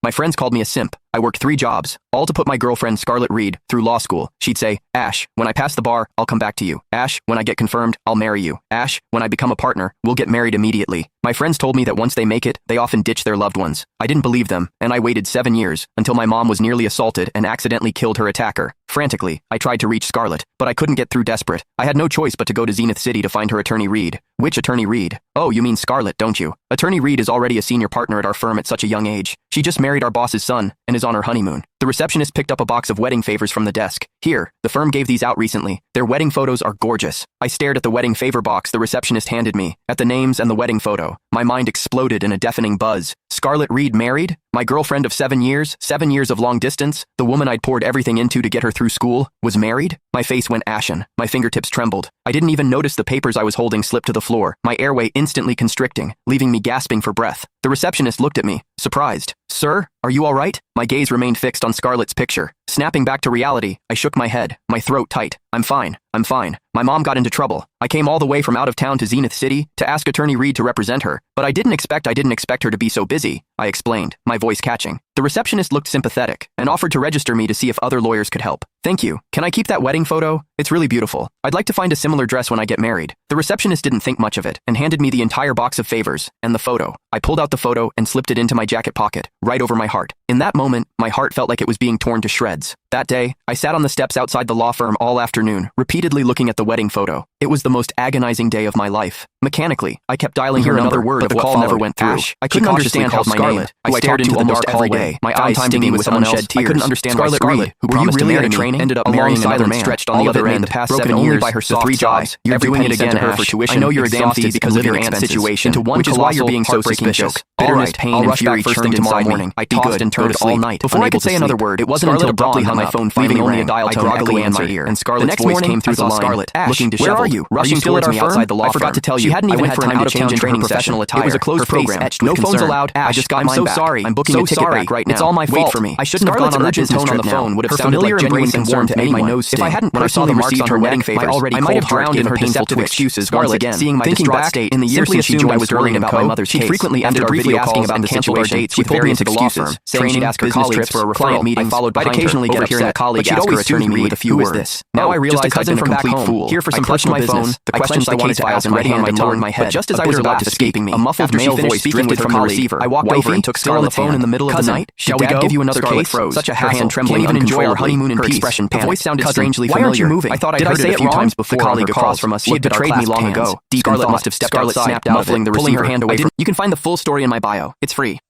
My friends called me a simp. I worked 3 jobs, all to put my girlfriend Scarlett Reed through law school. She'd say, Ash, when I pass the bar, I'll come back to you. Ash, when I get confirmed, I'll marry you. Ash, when I become a partner, we'll get married immediately. My friends told me that once they make it, they often ditch their loved ones. I didn't believe them, and I waited 7 years, until my mom was nearly assaulted and accidentally killed her attacker. Frantically, I tried to reach Scarlett, but I couldn't get through. Desperate, I had no choice but to go to Zenith City to find her attorney Reed. Which attorney Reed? Oh, you mean Scarlett, don't you? Attorney Reed is already a senior partner at our firm at such a young age. She just married our boss's son, and is on her honeymoon. The receptionist picked up a box of wedding favors from the desk. Here, the firm gave these out recently. Their wedding photos are gorgeous. I stared at the wedding favor box the receptionist handed me, at the names and the wedding photo. My mind exploded in a deafening buzz. Scarlett Reed married? My girlfriend of 7 years, 7 years of long distance, the woman I'd poured everything into to get her through school, was married? My face went ashen. My fingertips trembled. I didn't even notice the papers I was holding slip to the floor, my airway instantly constricting, leaving me gasping for breath. The receptionist looked at me, surprised. Sir, are you all right? My gaze remained fixed on Scarlett's picture. Snapping back to reality, I shook my head, my throat tight. I'm fine. My mom got into trouble. I came all the way from out of town to Zenith City to ask attorney Reed to represent her, but I didn't expect her to be so busy, I explained, my voice catching. The receptionist looked sympathetic and offered to register me to see if other lawyers could help. Thank you. Can I keep that wedding photo? It's really beautiful. I'd like to find a similar dress when I get married. The receptionist didn't think much of it and handed me the entire box of favors and the photo. I pulled out the photo and slipped it into my jacket pocket, right over my heart. In that moment, my heart felt like it was being torn to shreds. That day, I sat on the steps outside the law firm all afternoon, repeatedly looking at the wedding photo. It was the most agonizing day of my life. Mechanically, I kept dialing her another word, but the call never went through. I couldn't understand how my name. I stared into the dark hallway, my eyes stinging with unshed tears. I couldn't understand why Scarlett, who promised to marry me, ended up marrying another man. Stretched on the other end, the past 7 years, by her 3 jobs. You're doing it again, Ash. I know you're exhausted because of your aunt's situation, which is why you're being so suspicious. Bitterness, pain, and fury churned inside me. I tossed and turned all night. Before I could say another word, it wasn't until dawn that my phone finally rang. I groggily answered, and Scarlett's voice came through the line, looking disheveled. Where are you? Rushing towards me outside the law firm. I forgot to tell you. She hadn't even had time to change into her professional attire. It was a closed program. No phones allowed. I just got mine back. I'm so sorry. I'm booking a ticket back right now. It's all my fault. Wait for me. I shouldn't have gone on that business tone on the phone. Would have sounded like genuine concern to anyone. If I hadn't personally received her wedding favors, I might have drowned in her deceptive excuses. Scarlett, seeing my distraught state in the years since she joined I was worried about my mother's case. She frequently ended briefly asking about the situation. She pulled me into the law firm, saying she'd ask her colleagues for a referral meeting. I'd occasionally get upset, a colleague ask her attorney Reed with a few words. Now I realize I've been a complete fool. Here for some personal business, the questions I wanted to ask ready on my tongue, but just as I was about to escaping me, a muffled male voice drifted from the receiver. I walked over and took Scarlett's phone in the middle of the night. Shall we give you another case? Such a hassle. Can't even enjoy our honeymoon in peace. The voice sounded strangely familiar. Why aren't you moving? I thought I'd heard it a few times before. The colleague across from us, she had betrayed me long ago. Scarlett must have stepped outside, muffling the receiver. Pulling her hand away from. You can find the full story in my bio. It's free.